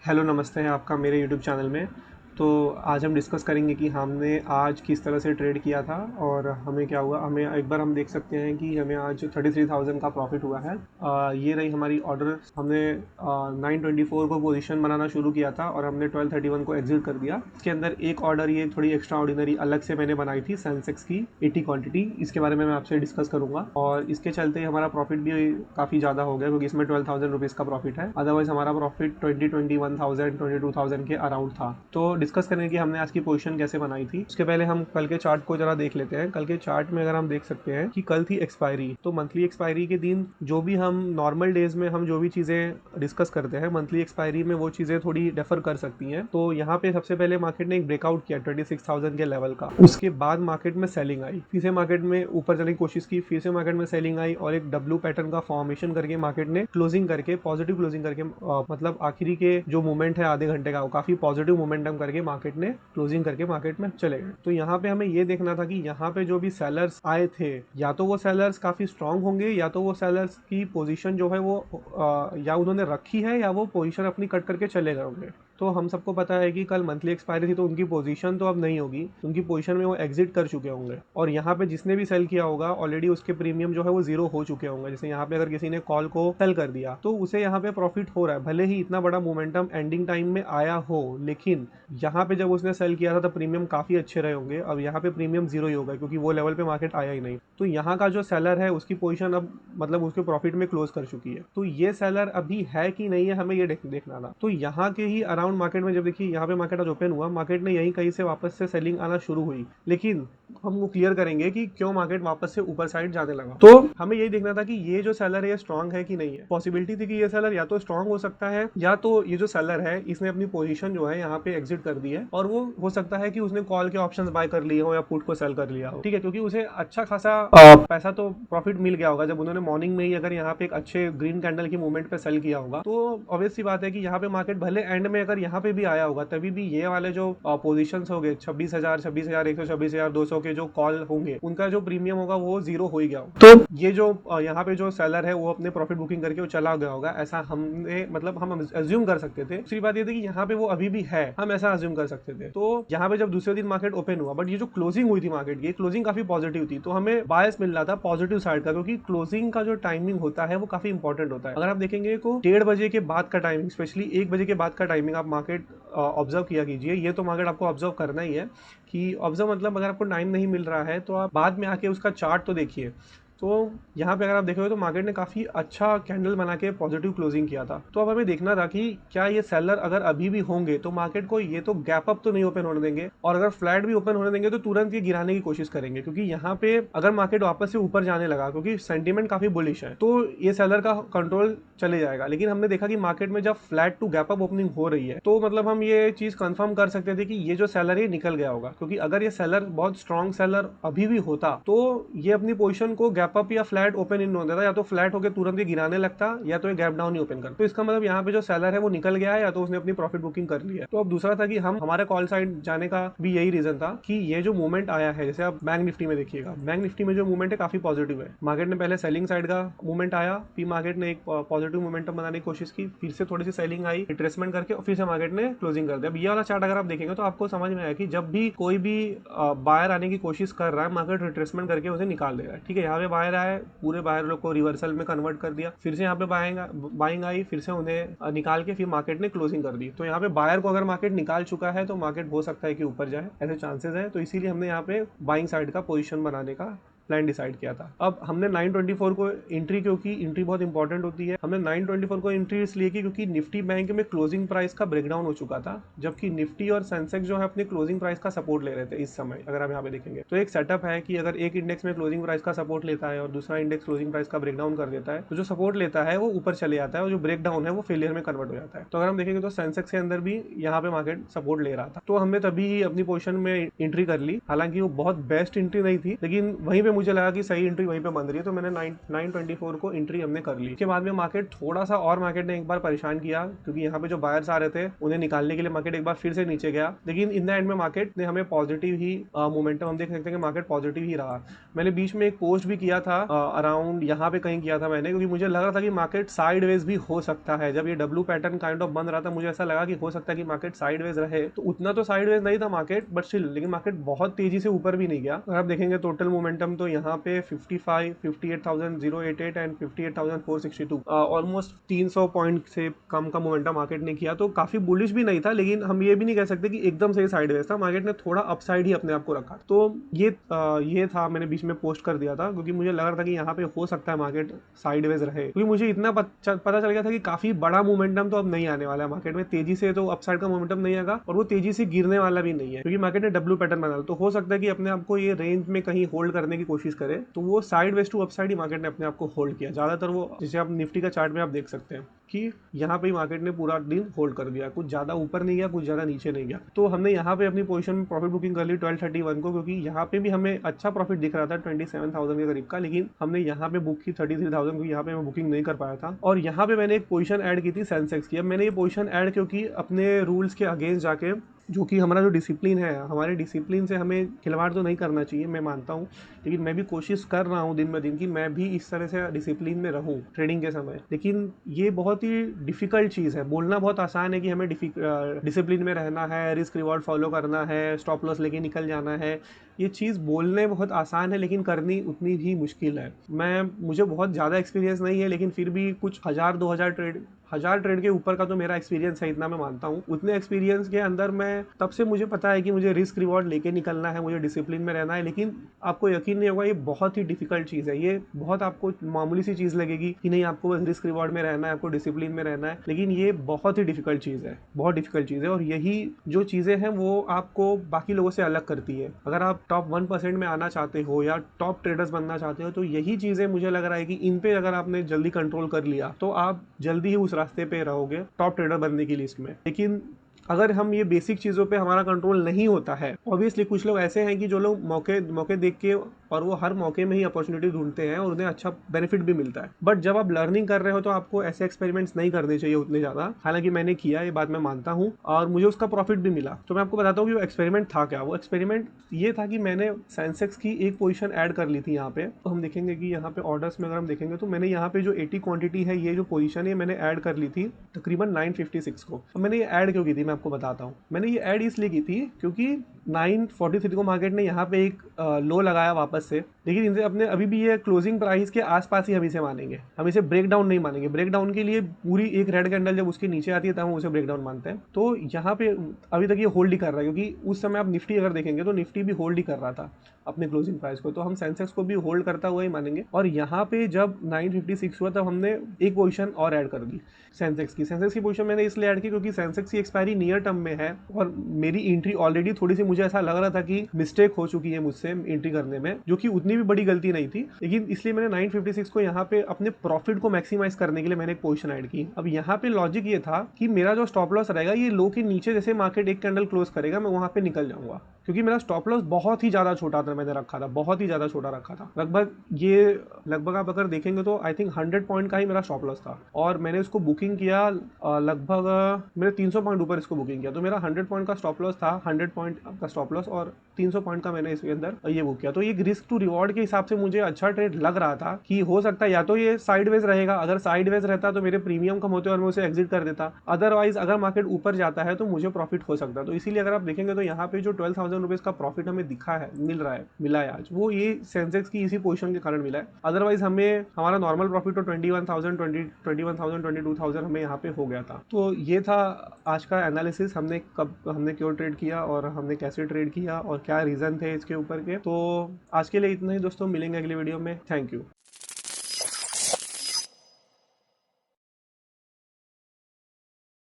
Hello नमस्ते हैं आपका मेरे यूट्यूब चैनल में। तो आज हम डिस्कस करेंगे कि हमने आज किस तरह से ट्रेड किया था और हमें क्या हुआ। हमें एक बार हम देख सकते हैं कि हमें आज 33,000 का प्रॉफिट हुआ है। ये रही हमारी ऑर्डर। हमने 924 को पोजीशन बनाना शुरू किया था और हमने 1231 को एग्जिट कर दिया। इसके अंदर एक ऑर्डर ये थोड़ी एक्स्ट्रा ऑर्डिनरी अलग से मैंने बनाई थी सेंसेक्स की 80 क्वांटिटी। इसके बारे में मैं आपसे डिस्कस करूंगा और इसके चलते हमारा प्रॉफिट भी काफ़ी ज़्यादा हो गया क्योंकि इसमें 12,000 रुपीज़ का प्रॉफिट है। अदरवाइज हमारा प्रॉफिट 21,000 22,000 के अराउंड था। तो डिस्कस करें कि हमने आज की पोजीशन कैसे बनाई थी। उसके पहले हम कल के चार्ट को जरा देख लेते हैं। कल के चार्ट में अगर हम देख सकते हैं कि कल थी एक्सपायरी, तो मंथली एक्सपायरी के दिन जो भी हम नॉर्मल डेज में हम जो भी चीज़ें डिस्कस करते हैं, मंथली एक्सपायरी में वो चीज़ें थोड़ी डिफर कर सकती हैं। तो यहाँ पे सबसे पहले मार्केट ने एक ब्रेकआउट किया 26,000 के लेवल का। उसके बाद मार्केट में सेलिंग आई, फिर से मार्केट में ऊपर जाने की कोशिश की, फिर से मार्केट में सेलिंग आई और एक डब्ल्यू पैटर्न का फॉर्मेशन करके मार्केट ने क्लोजिंग करके पॉजिटिव क्लोजिंग करके मतलब आखिरी के जो मूवमेंट है आधे घंटे का वो काफी पॉजिटिव मोमेंटम करके मार्केट ने क्लोजिंग करके मार्केट में चले गए। तो यहाँ पे हमें ये देखना था कि यहाँ पे जो भी सेलर्स आए थे या तो वो सेलर्स काफी स्ट्रांग होंगे या तो वो सेलर्स की पोजीशन जो है वो या उन्होंने रखी है या वो पोजीशन अपनी कट करके चले गए होंगे। तो हम सबको पता है कि कल मंथली एक्सपायरी थी तो उनकी पोजीशन तो अब नहीं होगी, उनकी पोजीशन में वो एग्जिट कर चुके होंगे और यहाँ पे जिसने भी सेल किया होगा ऑलरेडी उसके प्रीमियम जो है वो जीरो हो चुके होंगे। जैसे यहाँ पे अगर किसी ने कॉल को सेल कर दिया तो उसे यहाँ पे प्रॉफिट हो रहा है, भले ही इतना बड़ा मोमेंटम एंडिंग टाइम में आया हो, लेकिन यहाँ पे जब उसने सेल किया था तो प्रीमियम काफी अच्छे रहे होंगे। अब यहाँ पे प्रीमियम जीरो ही होगा क्योंकि वो लेवल पे मार्केट आया ही नहीं। तो यहाँ का जो सेलर है उसकी पोजीशन अब मतलब उसके प्रॉफिट में क्लोज कर चुकी है। तो ये सेलर अभी है कि नहीं है हमें ये देखना था। तो यहाँ के ही अराउंड मार्केट में जब देखिए यहाँ पे मार्केट आज ओपन हुआ, मार्केट ने यहीं कहीं से वापस से सेलिंग आना शुरू हुई, लेकिन हम वो क्लियर करेंगे कि क्यों मार्केट वापस से ऊपर साइड जाने लगा। तो हमें यही देखना था कि ये जो सेलर है ये स्ट्रांग है कि नहीं है। पॉसिबिलिटी थी कि ये सेलर या तो स्ट्रांग हो सकता है या तो ये जो सेलर है इसने अपनी पोजीशन जो है यहाँ पे एग्जिट कर दी है और वो हो सकता है कि उसने कॉल के ऑप्शंस बाय कर लिए हो या पुट को सेल कर लिया हो। ठीक है, क्योंकि उसे अच्छा खासा पैसा तो प्रॉफिट मिल गया होगा जब उन्होंने मॉर्निंग में ही अगर यहाँ पे एक अच्छे ग्रीन कैंडल की मूवमेंट पे सेल किया होगा। तो ऑब्वियस सी बात है कि यहाँ पे मार्केट भले एंड में अगर यहाँ पे भी आया होगा तभी भी ये वाले जो पोजिशन हो गए 26,000 26,100 26,200 के जो कॉल होंगे उनका जो प्रीमियम होगा वो जीरो हो ही गया होगा। तो ये जो यहाँ पे जो सेलर है वो अपने प्रॉफिट बुकिंग करके वो चला गया होगा, ऐसा हमने मतलब हम अज्यूम कर सकते थे। दूसरी बात ये थी कि यहाँ पे वो अभी भी है, हम ऐसा अज्यूम कर सकते थे। तो यहाँ पे जब दूसरे दिन मार्केट ओपन हुआ, बट ये जो क्लोजिंग हुई थी मार्केट की क्लोजिंग काफी पॉजिटिव थी, तो हमें बायस मिल रहा था पॉजिटिव साइड का, क्योंकि क्लोजिंग का जो टाइमिंग होता है वो काफी इंपॉर्टेंट होता है। अगर आप देखेंगे तो 1:30 बजे के बाद का टाइमिंग, स्पेशली 1 बजे के बाद का टाइमिंग आप मार्केट ऑब्जर्व किया कीजिए। ये तो मार्केट आपको ऑब्जर्व करना ही है कि ऑब्जर्व मतलब अगर आपको टाइम नहीं मिल रहा है तो आप बाद में आके उसका चार्ट तो देखिए। तो यहाँ पे अगर आप देखोगे तो मार्केट ने काफ़ी अच्छा कैंडल बना के पॉजिटिव क्लोजिंग किया था। तो अब हमें देखना था कि क्या ये सेलर अगर अभी भी होंगे तो मार्केट को ये तो गैप अप तो नहीं ओपन होने देंगे, और अगर फ्लैट भी ओपन होने देंगे तो तुरंत ये गिराने की कोशिश करेंगे, क्योंकि यहाँ पे अगर मार्केट वापस से ऊपर जाने लगा क्योंकि सेंटीमेंट काफ़ी बुलिश है तो ये सेलर का कंट्रोल चले जाएगा। लेकिन हमने देखा कि मार्केट में जब flat to gap up opening हो रही है तो मतलब हम ये चीज़ कंफर्म कर सकते थे कि ये जो सेलर है निकल गया होगा, क्योंकि अगर ये सेलर बहुत स्ट्रॉन्ग सेलर अभी भी होता तो ये अपनी पोजीशन को गैप अप या फ्लैट ओपन इन होता था, या तो फ्लैट होकर तुरंत ही गिराने लगता या तो ये गैप डाउन ही ओपन करता। तो इसका मतलब यहाँ पे जो सेलर है वो निकल गया है या तो उसने अपनी प्रॉफिट बुकिंग कर ली है। तो अब दूसरा था कि हम हमारे कॉल साइड जाने का भी यही रीजन था कि ये जो मूवमेंट आया है, जैसे आप बैंक निफ्टी में देखिएगा, बैंक निफ्टी में जो मूवमेंट है काफी पॉजिटिव है। मार्केट ने पहले सेलिंग साइड का मूवमेंट आया, फिर मार्केट ने एक पॉजिटिव मोमेंटम बनाने की कोशिश की, फिर से थोड़ी सी सेलिंग आई, रिट्रेसमेंट करके और फिर से मार्केट ने क्लोजिंग कर दिया। अब ये वाला चार्ट अगर आप देखेंगे तो आपको समझ में आया कि जब भी कोई भी बायर आने की कोशिश कर रहा है मार्केट रिट्रेसमेंट करके उसे निकाल दे रहा है। ठीक है, यहाँ पे बायर आए, पूरे बायर लोग को रिवर्सल में कन्वर्ट कर दिया, फिर से यहाँ पे बाइंग आई, फिर से उन्हें निकाल के फिर मार्केट ने क्लोजिंग कर दी। तो यहाँ पे बायर को अगर मार्केट निकाल चुका है तो मार्केट हो सकता है कि ऊपर जाए, ऐसे चांसेस है। तो इसीलिए हमने यहाँ पे बाइंग साइड का पोजीशन बनाने का प्लान डिसाइड किया था। अब हमने 924 को एंट्री, क्योंकि एंट्री बहुत इंपॉर्टेंट होती है, हमने 924 को एंट्री इसलिए की क्योंकि निफ्टी बैंक में क्लोजिंग प्राइस का ब्रेकडाउन हो चुका था, जबकि निफ्टी और सेंसेक्स जो है अपने क्लोजिंग प्राइस का सपोर्ट ले रहे थे इस समय। अगर आप यहाँ पे देखेंगे तो एक सेटअप है कि अगर एक इंडेक्स में क्लोजिंग प्राइस का सपोर्ट लेता है और दूसरा इंडेक्स क्लोजिंग प्राइस का ब्रेकडाउन कर देता है तो जो सपोर्ट लेता है वो ऊपर चले जाता है और जो ब्रेकडाउन है वो फेलियर में कन्वर्ट हो जाता है। तो अगर हम देखेंगे तो सेंसेक्स के अंदर भी यहाँ पे मार्केट सपोर्ट ले रहा था, तो हमने तभी अपनी पोजीशन में एंट्री कर ली। हालांकि वो बहुत बेस्ट एंट्री नहीं थी, लेकिन वहीं पे मुझे लगा कि सही एंट्री वहीं पे बन रही है, तो मैंने 924 को एंट्री हमने कर ली। उसके बाद में मार्केट थोड़ा सा और मार्केट ने एक बार परेशान किया, क्योंकि यहाँ पे जो बायर्स आ रहे थे उन्हें निकालने के लिए मार्केट एक बार फिर से नीचे गया, लेकिन इन द एंड में मार्केट ने हमें पॉजिटिव ही मोमेंटम, हम देख सकते हैं कि मार्केट पॉजिटिव ही रहा। मैंने बीच में एक पोस्ट भी किया था अराउंड यहाँ पे कहीं किया था मैंने, क्योंकि मुझे लग रहा था कि मार्केट साइडवेज भी हो सकता है। जब ये डब्ल्यू पैटर्न काइंड ऑफ बन रहा था, मुझे ऐसा लगा कि हो सकता है कि मार्केट साइडवेज रहे। तो उतना तो साइडवेज नहीं था मार्केट, बट स्टिल, लेकिन मार्केट बहुत तेजी से ऊपर भी नहीं गया। अगर आप देखेंगे टोटल मोमेंटम तो यहाँ पे 55, 58,088 एंड 58,462, ऑलमोस्ट 300 पॉइंट से कम का मोमेंटम मार्केट ने किया। तो काफी बुलिश भी नहीं था, लेकिन हम ये भी नहीं कह सकते कि एकदम से साइडवेज था। मार्केट ने थोड़ा अपसाइड ही अपने आप को रखा। तो ये था, मैंने बीच में पोस्ट कर दिया था, क्योंकि मुझे लग रहा था कि यहाँ पे हो सकता है मार्केट साइडवेज रहे, क्योंकि मुझे इतना पता चल गया था कि काफी बड़ा मोमेंटम तो अब नहीं आने वाला है मार्केट में। तेजी से तो अपसाइड का मोमेंटम नहीं आएगा, और वो तेजी से गिरने वाला भी नहीं है, क्योंकि मार्केट ने डब्ल्यू पैटर्न बना। तो हो सकता है कि अपने आप को ये रेंज में कहीं होल्ड करने की कोशिश करे, तो वो साइडवेज टू अपसाइड ही मार्केट ने अपने आप को होल्ड किया ज्यादातर। वो जिसे आप निफ्टी का चार्ट में आप देख सकते हैं कि यहाँ पे मार्केट ने पूरा दिन होल्ड कर दिया, कुछ ज्यादा ऊपर नहीं गया, कुछ ज्यादा नीचे नहीं गया। तो हमने यहाँ पे अपनी पोजीशन में प्रॉफिट बुकिंग कर ली 1231 को, क्योंकि यहाँ पे भी हमें अच्छा प्रॉफिट दिख रहा था 27,000 के करीब का, लेकिन हमने यहाँ पे बुक की 33,000, क्योंकि यहाँ पे मैं बुकिंग नहीं कर पाया था। और यहाँ पे मैंने एक पोजीशन ऐड की थी सेंसेक्स की। अब मैंने ये पोजीशन ऐड क्योंकि अपने रूल्स के अगेंस्ट जाके, जो कि हमारा जो डिसिप्लिन है, हमारे डिसिप्लिन से हमें खिलवाड़ तो नहीं करना चाहिए, मैं मानता हूँ, लेकिन मैं भी कोशिश कर रहा हूँ दिन ब दिन कि मैं भी इस तरह से डिसिप्लिन में रहूँ ट्रेडिंग के समय। लेकिन ये बहुत ही डिफिकल्ट चीज़ है। बोलना बहुत आसान है कि हमें डिसिप्लिन में रहना है, रिस्क रिवॉर्ड फॉलो करना है, स्टॉप लॉस लेके निकल जाना है। ये चीज़ बोलने बहुत आसान है, लेकिन करनी उतनी ही मुश्किल है। मुझे बहुत ज़्यादा एक्सपीरियंस नहीं है, लेकिन फिर भी कुछ 1000-2000 ट्रेड के ऊपर का तो मेरा एक्सपीरियंस है, इतना मैं मानता हूँ। उतने एक्सपीरियंस के अंदर मैं तब से मुझे पता है कि मुझे रिस्क रिवॉर्ड लेके निकलना है, मुझे डिसिप्लिन में रहना है। लेकिन आपको यकीन नहीं होगा, ये बहुत ही डिफिकल्ट चीज़ है। ये बहुत आपको मामूली सी चीज़ लगेगी कि नहीं, आपको बस रिस्क रिवॉर्ड में रहना है, आपको डिसिप्लिन में रहना है, लेकिन ये बहुत ही डिफिकल्ट चीज़ है, बहुत डिफिकल्ट चीज़ है। और यही जो चीज़ें हैं वो आपको बाकी लोगों से अलग करती है। अगर आप टॉप 1% में आना चाहते हो या टॉप ट्रेडर्स बनना चाहते हो, तो यही चीज़ें मुझे लग रहा है कि इन पे अगर आपने जल्दी कंट्रोल कर लिया, तो आप जल्दी ही उस रास्ते पे रहोगे टॉप ट्रेडर बनने की लिस्ट में। लेकिन अगर हम ये बेसिक चीज़ों पे हमारा कंट्रोल नहीं होता है, ऑब्वियसली कुछ लोग ऐसे हैं कि जो लोग मौके देख के, और वो हर मौके में ही अपॉर्चुनिटी ढूंढते हैं और उन्हें अच्छा बेनिफिट भी मिलता है। बट जब आप लर्निंग कर रहे हो, तो आपको ऐसे एक्सपेरिमेंट्स नहीं करने चाहिए उतने ज़्यादा। हालांकि मैंने किया, ये बात मैं मानता हूँ, और मुझे उसका प्रॉफिट भी मिला। तो मैं आपको बताता हूँ कि वो एक्सपेरिमेंट था क्या। वो एक्सपेरिमेंट ये था कि मैंने सेंसेक्स की एक पोजीशन ऐड कर ली थी यहाँ पे। तो हम देखेंगे कि यहाँ पे ऑर्डर्स में अगर हम देखेंगे, तो मैंने यहाँ पे जो 80 क्वांटिटी है, ये जो पोजीशन है मैंने ऐड कर ली थी तकरीबन 956 को। अब मैंने ये ऐड क्यों की थी, मैं आपको बताता हूँ। मैंने ये ऐड इसलिए की थी क्योंकि 943 को मार्केट ने यहाँ पे एक लो लगाया वापस से, लेकिन इनसे अपने अभी भी ये क्लोजिंग प्राइस के आसपास ही हम इसे मानेंगे, हम इसे ब्रेक डाउन नहीं मानेंगे। ब्रेक डाउन के लिए पूरी एक रेड कैंडल जब उसके नीचे आती है, तब हम उसे ब्रेक डाउन मानते हैं। तो यहाँ पे अभी तक ये होल्ड ही कर रहा है, क्योंकि उस समय आप निफ्टी अगर देखेंगे तो निफ्टी भी होल्ड ही कर रहा था अपने क्लोजिंग प्राइस को, तो हम सेंसेक्स को भी होल्ड करता हुआ ही मानेंगे। और यहाँ पे जब 956 हुआ, तब हमने एक पोजीशन और ऐड कर दी सेंसेक्स की पोजीशन मैंने इसलिए ऐड की क्योंकि सेंसेक्स की एक्सपायरी नियर टर्म में है, और मेरी एंट्री ऑलरेडी थोड़ी सी, मुझे ऐसा लग रहा था कि मिस्टेक हो चुकी है मुझसे एंट्री करने में, जो कि उतनी भी बड़ी गलती नहीं थी। लेकिन इसलिए मैंने 956 को यहाँ पे अपने प्रॉफिट को मैक्सिमाइज करने के लिए मैंने एक पोजीशन ऐड की। अब यहाँ पे लॉजिक ये था कि मेरा जो स्टॉप लॉस रहेगा, ये लो के नीचे जैसे मार्केट एक कैंडल क्लोज करेगा, मैं वहां पे निकल जाऊंगा, क्योंकि मेरा स्टॉप लॉस बहुत ही ज्यादा छोटा था, मैंने रखा था, बहुत ही ज्यादा छोटा रखा था। लगभग आप अगर देखेंगे तो आई थिंक 100 पॉइंट का ही मेरा स्टॉप लॉस था, और मैंने उसको बुकिंग किया लगभग मैंने 300 पॉइंट ऊपर इसको बुकिंग किया। तो मेरा 100 पॉइंट का स्टॉप लॉस था, 100 पॉइंट का स्टॉप लॉस, और 300 पॉइंट का मैंने इसके अंदर ये बुक किया। तो ये रिस्क टू रिवॉर्ड के हिसाब से मुझे अच्छा ट्रेड लग रहा था कि हो सकता है या तो ये साइडवेज रहेगा, अगर साइडवेज रहता तो मेरे प्रीमियम कम होते और मैं उसे एग्जिट कर देता, अदरवाइज अगर मार्केट ऊपर जाता है तो मुझे प्रॉफिट हो सकता। तो इसीलिए अगर आप देखेंगे तो यहाँ पे जो 12,000 रुपीज का प्रॉफिट हमें दिखा है, मिला है आज, वो ये सेंसेक्स की इसी पोजीशन के कारण मिला है। अदरवाइज हमें हमारा नॉर्मल प्रॉफिट तो 21,000 22,000 हमें यहाँ पे हो गया था। तो ये था आज का एनालिसिस, हमने क्यों ट्रेड किया और हमने कैसे ट्रेड किया और क्या रीजन थे इसके ऊपर के। तो आज के लिए इतना ही दोस्तों, मिलेंगे अगले वीडियो में। Thank you.